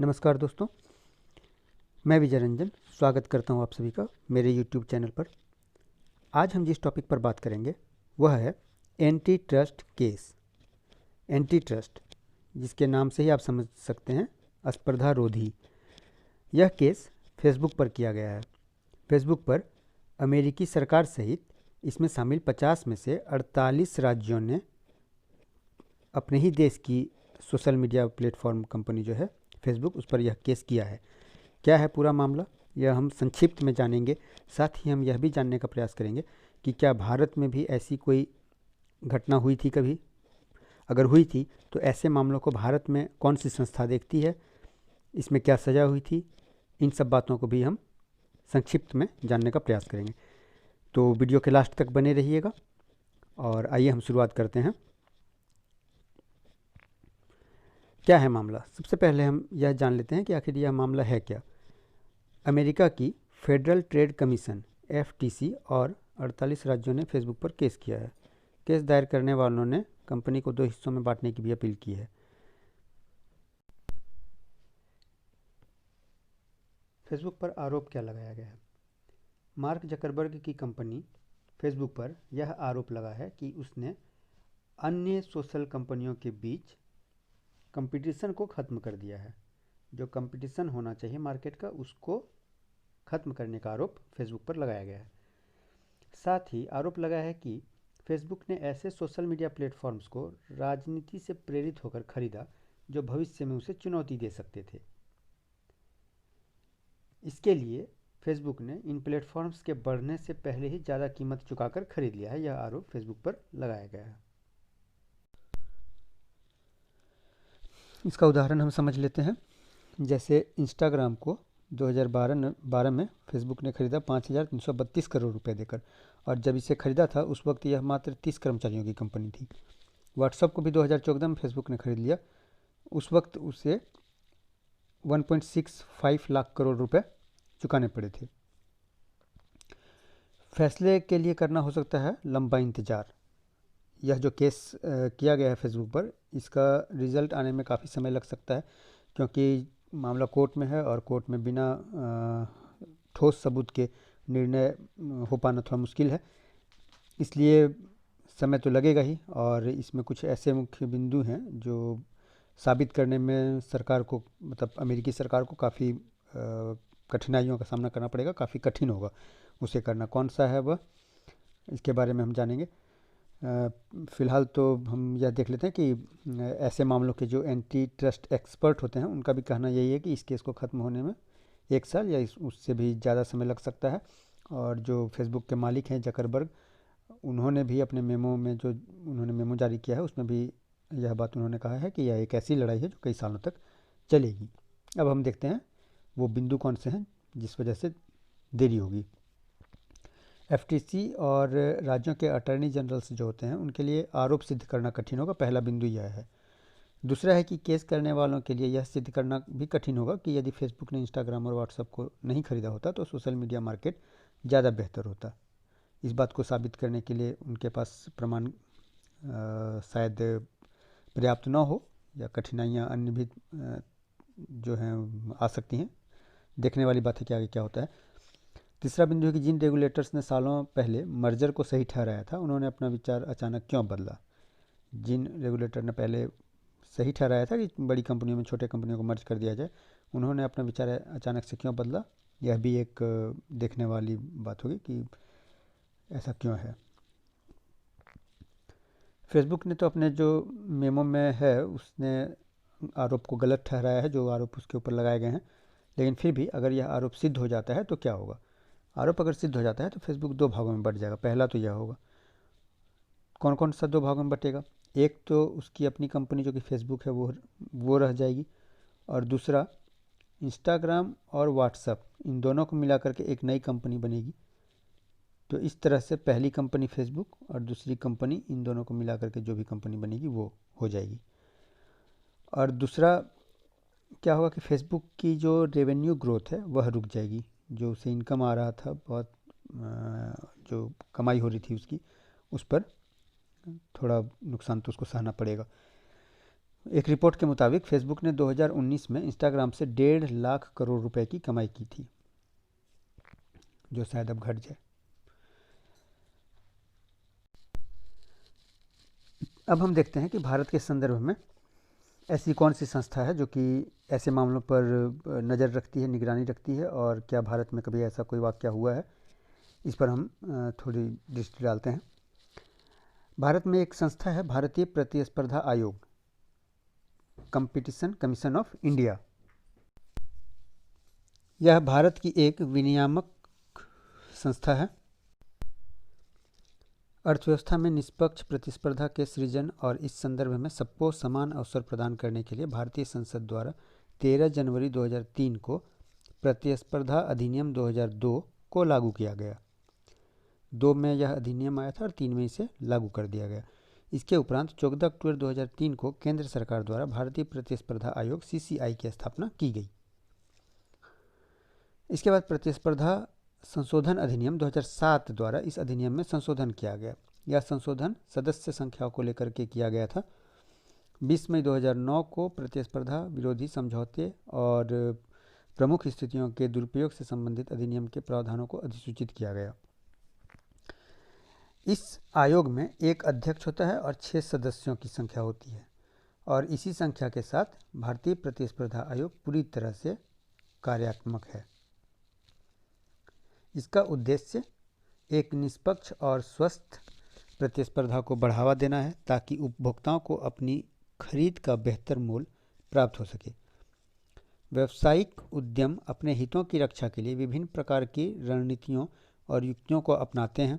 नमस्कार दोस्तों, मैं विजय रंजन स्वागत करता हूं आप सभी का मेरे YouTube चैनल पर। आज हम जिस टॉपिक पर बात करेंगे वह है anti trust case. Anti trust, जिसके नाम से ही आप समझ सकते हैं, स्पर्धा रोधी। यह केस फेसबुक पर किया गया है। फेसबुक पर अमेरिकी सरकार सहित इसमें शामिल 50 में से 48 राज्यों ने अपने ही देश की सोशल मीडिया प्लेटफॉर्म कंपनी जो है फेसबुक, उस पर यह केस किया है। क्या है पूरा मामला, यह हम संक्षिप्त में जानेंगे। साथ ही हम यह भी जानने का प्रयास करेंगे कि क्या भारत में भी ऐसी कोई घटना हुई थी कभी। अगर हुई थी तो ऐसे मामलों को भारत में कौन सी संस्था देखती है, इसमें क्या सज़ा हुई थी, इन सब बातों को भी हम संक्षिप्त में जानने का प्रयास करेंगे। तो वीडियो के लास्ट तक बने रहिएगा और आइए हम शुरुआत करते हैं। क्या है मामला, सबसे पहले हम यह जान लेते हैं कि आखिर यह मामला है क्या। अमेरिका की फेडरल ट्रेड कमीशन FTC और 48 राज्यों ने फेसबुक पर केस किया है। केस दायर करने वालों ने कंपनी को 2 हिस्सों में बांटने की भी अपील की है। फेसबुक पर आरोप क्या लगाया गया है। मार्क जकरबर्ग की कंपनी फेसबुक पर यह आरोप लगा है कि उसने अन्य सोशल कंपनियों के बीच कंपटीशन को ख़त्म कर दिया है। जो कंपटीशन होना चाहिए मार्केट का, उसको ख़त्म करने का आरोप फेसबुक पर लगाया गया है। साथ ही आरोप लगाया है कि फेसबुक ने ऐसे सोशल मीडिया प्लेटफॉर्म्स को राजनीति से प्रेरित होकर खरीदा जो भविष्य में उसे चुनौती दे सकते थे। इसके लिए फेसबुक ने इन प्लेटफॉर्म्स के बढ़ने से पहले ही ज़्यादा कीमत चुकाकर खरीद लिया है। यह आरोप फेसबुक पर लगाया गया है। इसका उदाहरण हम समझ लेते हैं। जैसे इंस्टाग्राम को 2012 में फेसबुक ने खरीदा 5,332 करोड़ रुपए देकर, और जब इसे खरीदा था उस वक्त यह मात्र 30 कर्मचारियों की कंपनी थी। व्हाट्सएप को भी 2014 में फेसबुक ने खरीद लिया। उस वक्त उसे 1.65 लाख करोड़ रुपए चुकाने पड़े थे। फैसले के लिए करना हो सकता है लंबा इंतज़ार। यह जो केस किया गया है फेसबुक पर, इसका रिज़ल्ट आने में काफ़ी समय लग सकता है, क्योंकि मामला कोर्ट में है और कोर्ट में बिना ठोस सबूत के निर्णय हो पाना थोड़ा मुश्किल है। इसलिए समय तो लगेगा ही, और इसमें कुछ ऐसे मुख्य बिंदु हैं जो साबित करने में सरकार को, मतलब अमेरिकी सरकार को काफ़ी कठिनाइयों का सामना करना पड़ेगा। काफ़ी कठिन होगा उसे करना। कौन सा है वह, इसके बारे में हम जानेंगे। फ़िलहाल तो हम यह देख लेते हैं कि ऐसे मामलों के जो एंटी ट्रस्ट एक्सपर्ट होते हैं उनका भी कहना यही है कि इस केस को ख़त्म होने में 1 साल या उससे भी ज़्यादा समय लग सकता है। और जो फेसबुक के मालिक हैं जकरबर्ग, उन्होंने भी अपने मेमो में, जो उन्होंने मेमो जारी किया है, उसमें भी यह बात उन्होंने कहा है कि यह एक ऐसी लड़ाई है जो कई सालों तक चलेगी। अब हम देखते हैं वो बिंदु कौन से हैं जिस वजह से देरी होगी। FTC और राज्यों के अटॉर्नी जनरल्स जो होते हैं उनके लिए आरोप सिद्ध करना कठिन होगा। पहला बिंदु यह है। दूसरा है कि केस करने वालों के लिए यह सिद्ध करना भी कठिन होगा कि यदि फेसबुक ने इंस्टाग्राम और व्हाट्सएप को नहीं खरीदा होता तो सोशल मीडिया मार्केट ज़्यादा बेहतर होता। इस बात को साबित करने के लिए उनके पास प्रमाण शायद पर्याप्त न हो, या कठिनाइयाँ अन्य भी जो हैं आ सकती हैं। देखने वाली बात है कि आगे क्या होता है। तीसरा बिंदु है कि जिन रेगुलेटर्स ने सालों पहले मर्जर को सही ठहराया था, उन्होंने अपना विचार अचानक क्यों बदला। जिन रेगुलेटर ने पहले सही ठहराया था कि बड़ी कंपनियों में छोटे कंपनियों को मर्ज कर दिया जाए, उन्होंने अपना विचार अचानक से क्यों बदला। यह भी एक देखने वाली बात होगी कि ऐसा क्यों है। फेसबुक ने तो अपने जो मेमो में है उसने आरोप को गलत ठहराया है, जो आरोप उसके ऊपर लगाए गए हैं। लेकिन फिर भी अगर यह आरोप सिद्ध हो जाता है तो क्या होगा। आरोप अगर सिद्ध हो जाता है तो फेसबुक 2 भागों में बंट जाएगा। पहला तो यह होगा, कौन कौन सा 2 भागों में बटेगा। एक तो उसकी अपनी कंपनी जो कि फेसबुक है वो रह जाएगी, और दूसरा इंस्टाग्राम और व्हाट्सएप, इन दोनों को मिला करके एक नई कंपनी बनेगी। तो इस तरह से पहली कंपनी फेसबुक और दूसरी कंपनी, इन दोनों को मिला करके जो भी कंपनी बनेगी वो हो जाएगी। और दूसरा क्या होगा कि फेसबुक की जो रेवेन्यू ग्रोथ है वह रुक जाएगी। जो उसे इनकम आ रहा था, बहुत जो कमाई हो रही थी उसकी, उस पर थोड़ा नुकसान तो उसको सहना पड़ेगा। एक रिपोर्ट के मुताबिक फेसबुक ने 2019 में इंस्टाग्राम से 1.5 लाख करोड़ रुपए की कमाई की थी, जो शायद अब घट जाए। अब हम देखते हैं कि भारत के संदर्भ में ऐसी कौन सी संस्था है जो कि ऐसे मामलों पर नज़र रखती है, निगरानी रखती है, और क्या भारत में कभी ऐसा कोई वाक़या हुआ है, इस पर हम थोड़ी दृष्टि डालते हैं। भारत में एक संस्था है, भारतीय प्रतिस्पर्धा आयोग, कंपटीशन कमीशन ऑफ इंडिया। यह भारत की एक विनियामक संस्था है। अर्थव्यवस्था में निष्पक्ष प्रतिस्पर्धा के सृजन और इस संदर्भ में सबको समान अवसर प्रदान करने के लिए भारतीय संसद द्वारा 13 जनवरी 2003 को प्रतिस्पर्धा अधिनियम 2002 को लागू किया गया। 2 में यह अधिनियम आया था और 3 में इसे लागू कर दिया गया। इसके उपरांत 14 अक्टूबर 2003 को केंद्र सरकार द्वारा भारतीय प्रतिस्पर्धा आयोग (CCI) की स्थापना की गई। इसके बाद प्रतिस्पर्धा संशोधन अधिनियम 2007 द्वारा इस अधिनियम में संशोधन किया गया। यह संशोधन सदस्य संख्याओं को लेकर के किया गया था। 20 मई 2009 को प्रतिस्पर्धा विरोधी समझौते और प्रमुख स्थितियों के दुरुपयोग से संबंधित अधिनियम के प्रावधानों को अधिसूचित किया गया। इस आयोग में एक अध्यक्ष होता है और 6 सदस्यों की संख्या होती है, और इसी संख्या के साथ भारतीय प्रतिस्पर्धा आयोग पूरी तरह से कार्यात्मक है। इसका उद्देश्य एक निष्पक्ष और स्वस्थ प्रतिस्पर्धा को बढ़ावा देना है, ताकि उपभोक्ताओं को अपनी खरीद का बेहतर मूल्य प्राप्त हो सके। व्यावसायिक उद्यम अपने हितों की रक्षा के लिए विभिन्न प्रकार की रणनीतियों और युक्तियों को अपनाते हैं।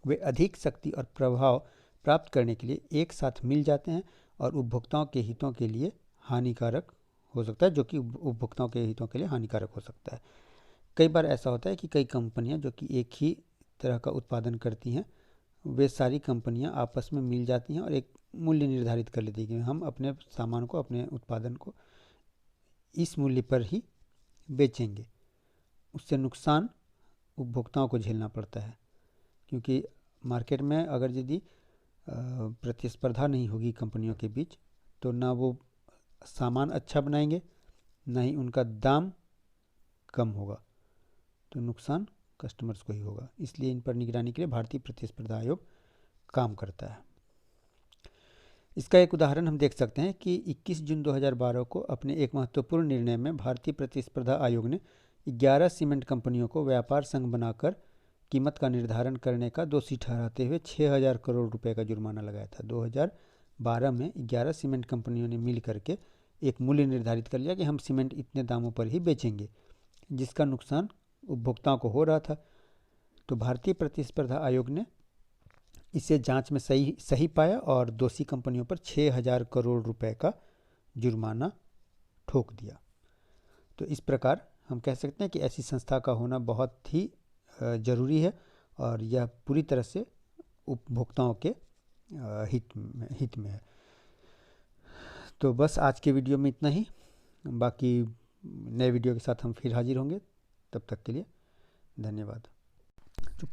वे अधिक शक्ति और प्रभाव प्राप्त करने के लिए एक साथ मिल जाते हैं और उपभोक्ताओं के हितों के लिए हानिकारक हो सकता है, जो कि उपभोक्ताओं के हितों के लिए हानिकारक हो सकता है। कई बार ऐसा होता है कि कई कंपनियां जो कि एक ही तरह का उत्पादन करती हैं, वे सारी कंपनियां आपस में मिल जाती हैं और एक मूल्य निर्धारित कर लेती हैं कि हम अपने सामान को, अपने उत्पादन को इस मूल्य पर ही बेचेंगे। उससे नुकसान उपभोक्ताओं को झेलना पड़ता है, क्योंकि मार्केट में अगर यदि प्रतिस्पर्धा नहीं होगी कंपनियों के बीच, तो ना वो सामान अच्छा बनाएंगे, ना ही उनका दाम कम होगा, तो नुकसान कस्टमर्स को ही होगा। इसलिए इन पर निगरानी के लिए भारतीय प्रतिस्पर्धा आयोग काम करता है। इसका एक उदाहरण हम देख सकते हैं कि 21 जून 2012 को अपने एक महत्वपूर्ण निर्णय में भारतीय प्रतिस्पर्धा आयोग ने 11 सीमेंट कंपनियों को व्यापार संघ बनाकर कीमत का निर्धारण करने का दोषी ठहराते हुए 6,000 करोड़ रुपए का जुर्माना लगाया था। 2012 में 11 सीमेंट कंपनियों ने मिल करके एक मूल्य निर्धारित कर लिया कि हम सीमेंट इतने दामों पर ही बेचेंगे, जिसका नुकसान उपभोक्ताओं को हो रहा था। तो भारतीय प्रतिस्पर्धा आयोग ने इसे जांच में सही पाया और दोषी कंपनियों पर 6,000 करोड़ रुपए का जुर्माना ठोक दिया। तो इस प्रकार हम कह सकते हैं कि ऐसी संस्था का होना बहुत ही ज़रूरी है, और यह पूरी तरह से उपभोक्ताओं के हित में है। तो बस आज के वीडियो में इतना ही। बाकी नए वीडियो के साथ हम फिर हाजिर होंगे। तब तक के लिए धन्यवाद।